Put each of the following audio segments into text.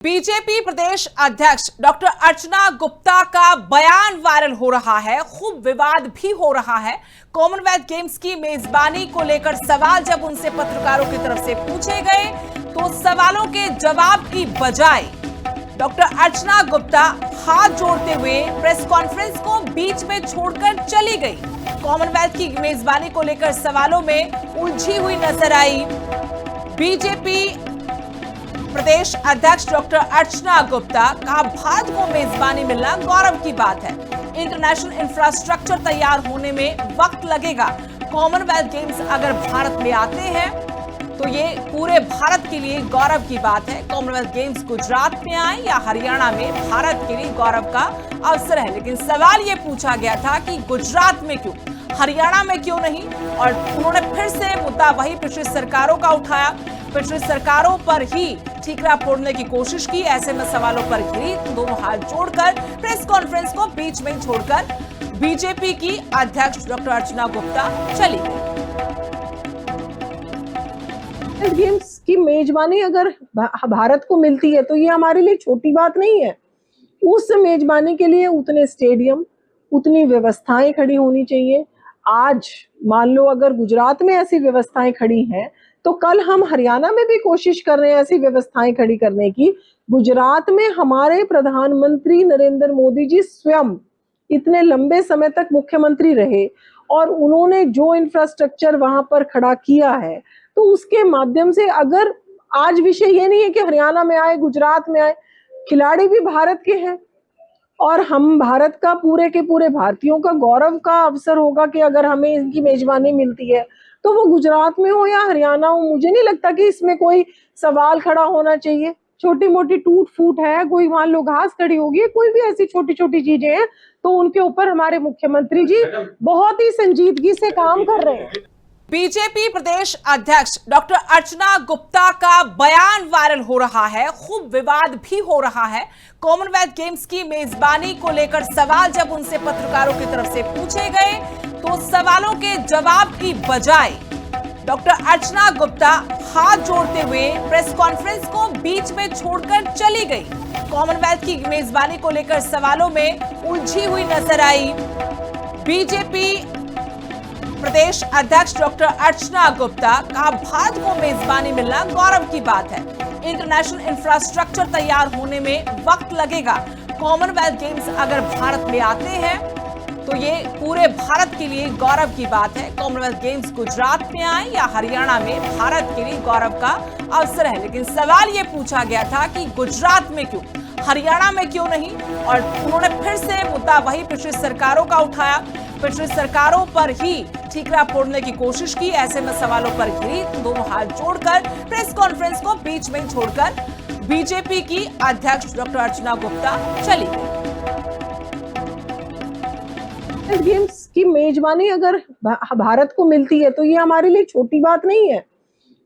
BJP प्रदेश अध्यक्ष doctor अर्चना गुप्ता का बयान वायरल हो रहा है, खूब विवाद भी हो रहा है। कॉमनवेल्थ गेम्स की मेजबानी को लेकर सवाल जब उनसे पत्रकारों की तरफ से पूछे गए तो सवालों के जवाब की बजाय डॉक्टर अर्चना गुप्ता हाथ जोड़ते हुए प्रेस कॉन्फ्रेंस को बीच में छोड़कर चली गई। कॉमनवेल्थ की मेजबानी को लेकर सवालों में उलझी हुई नजर आई। बीजेपी प्रदेश अध्यक्ष डॉक्टर अर्चना गुप्ता का भारत को मेजबानी मिलना गौरव की बात है। इंटरनेशनल इंफ्रास्ट्रक्चर तैयार होने में वक्त लगेगा। कॉमनवेल्थ गेम्स अगर भारत में आते हैं तो ये पूरे भारत के लिए गौरव की बात है। कॉमनवेल्थ गेम्स गुजरात में आए या हरियाणा में, भारत के लिए गौरव का अवसर है। लेकिन सवाल ये पूछा गया था कि गुजरात में क्यों, हरियाणा में क्यों नहीं, और उन्होंने फिर से मुद्दा वही पिछली सरकारों का उठाया। पिछली सरकारों पर ही ठीकरा फोड़ने की कोशिश की। ऐसे में सवालों पर घिरी दोनों हाथ जोड़कर प्रेस कॉन्फ्रेंस को बीच में छोड़कर बीजेपी की अध्यक्ष डॉक्टर अर्चना गुप्ता चली गई। गेम्स की मेजबानी अगर भारत को मिलती है तो ये हमारे लिए छोटी बात नहीं है। उस मेजबानी के लिए उतने स्टेडियम, उतनी व्यवस्थाएं खड़ी होनी चाहिए। आज मान लो अगर गुजरात में ऐसी व्यवस्थाएं खड़ी हैं तो कल हम हरियाणा में भी कोशिश कर रहे हैं ऐसी व्यवस्थाएं खड़ी करने की। गुजरात में हमारे प्रधानमंत्री नरेंद्र मोदी जी स्वयं इतने लंबे समय तक मुख्यमंत्री रहे और उन्होंने जो इंफ्रास्ट्रक्चर वहां पर खड़ा किया है तो उसके माध्यम से अगर आज विषय ये नहीं है कि हरियाणा में आए, गुजरात में आए, खिलाड़ी भी भारत के हैं और हम भारत का पूरे के पूरे भारतीयों का गौरव का अवसर होगा कि अगर हमें इनकी मेजबानी मिलती है तो वो गुजरात में हो या हरियाणा हो। मुझे नहीं लगता कि इसमें कोई सवाल खड़ा होना चाहिए। छोटी मोटी टूट फूट है, कोई मान लो घास खड़ी होगी, कोई भी ऐसी छोटी छोटी चीजें हैं तो उनके ऊपर हमारे मुख्यमंत्री जी बहुत ही संजीदगी से काम कर रहे हैं। बीजेपी प्रदेश अध्यक्ष डॉक्टर अर्चना गुप्ता का बयान वायरल हो रहा है, खूब विवाद भी हो रहा है। कॉमनवेल्थ गेम्स की मेजबानी को लेकर सवाल जब उनसे पत्रकारों की तरफ से पूछे गए तो सवालों के जवाब की बजाय डॉक्टर अर्चना गुप्ता हाथ जोड़ते हुए प्रेस कॉन्फ्रेंस को बीच में छोड़कर चली गई। कॉमनवेल्थ की मेजबानी को लेकर सवालों में उलझी हुई नजर आई। बीजेपी प्रदेश अध्यक्ष डॉक्टर अर्चना गुप्ता का भारत को मेजबानी मिलना गौरव की बात है। इंटरनेशनल इंफ्रास्ट्रक्चर तैयार होने में वक्त लगेगा। कॉमनवेल्थ गेम्स अगर भारत में आते हैं तो ये पूरे भारत के लिए गौरव की बात है। कॉमनवेल्थ गेम्स गुजरात में आए या हरियाणा में, भारत के लिए गौरव का अवसर है। लेकिन सवाल ये पूछा गया था कि गुजरात में क्यों, हरियाणा में क्यों नहीं, और उन्होंने फिर से मुद्दा वही पिछली सरकारों का उठाया। पिछली सरकारों पर ही ठीकरा फोड़ने की कोशिश की। ऐसे में सवालों पर घिरी दोनों हाथ जोड़कर प्रेस कॉन्फ्रेंस को बीच में छोड़कर बीजेपी की अध्यक्ष डॉक्टर अर्चना गुप्ता चली गई। गेम्स की मेजबानी अगर भारत को मिलती है तो ये हमारे लिए छोटी बात नहीं है।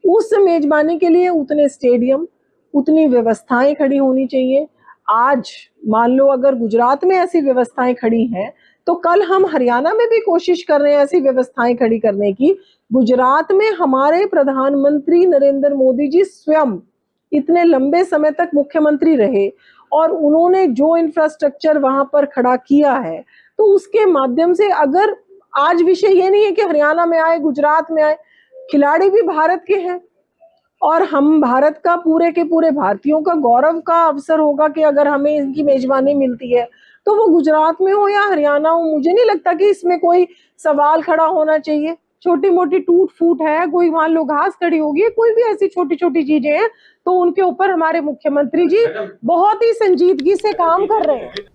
उस मेजबानी के लिए उतने स्टेडियम, उतनी व्यवस्थाएं खड़ी होनी चाहिए। आज मान लो अगर गुजरात में ऐसी व्यवस्थाएं खड़ी हैं तो कल हम हरियाणा में भी कोशिश कर रहे हैं ऐसी व्यवस्थाएं खड़ी करने की। गुजरात में हमारे प्रधानमंत्री नरेंद्र मोदी जी स्वयं इतने लंबे समय तक मुख्यमंत्री रहे और उन्होंने जो इंफ्रास्ट्रक्चर वहां पर खड़ा किया है तो उसके माध्यम से अगर आज विषय ये नहीं है कि हरियाणा में आए, गुजरात में आए, खिलाड़ी भी भारत के हैं और हम भारत का पूरे के पूरे भारतीयों का गौरव का अवसर होगा कि अगर हमें इनकी मेजबानी मिलती है तो वो गुजरात में हो या हरियाणा हो। मुझे नहीं लगता कि इसमें कोई सवाल खड़ा होना चाहिए। छोटी मोटी टूट फूट है, कोई मान लो घास खड़ी होगी, कोई भी ऐसी छोटी छोटी चीजें हैं तो उनके ऊपर हमारे मुख्यमंत्री जी बहुत ही संजीदगी से काम कर रहे हैं।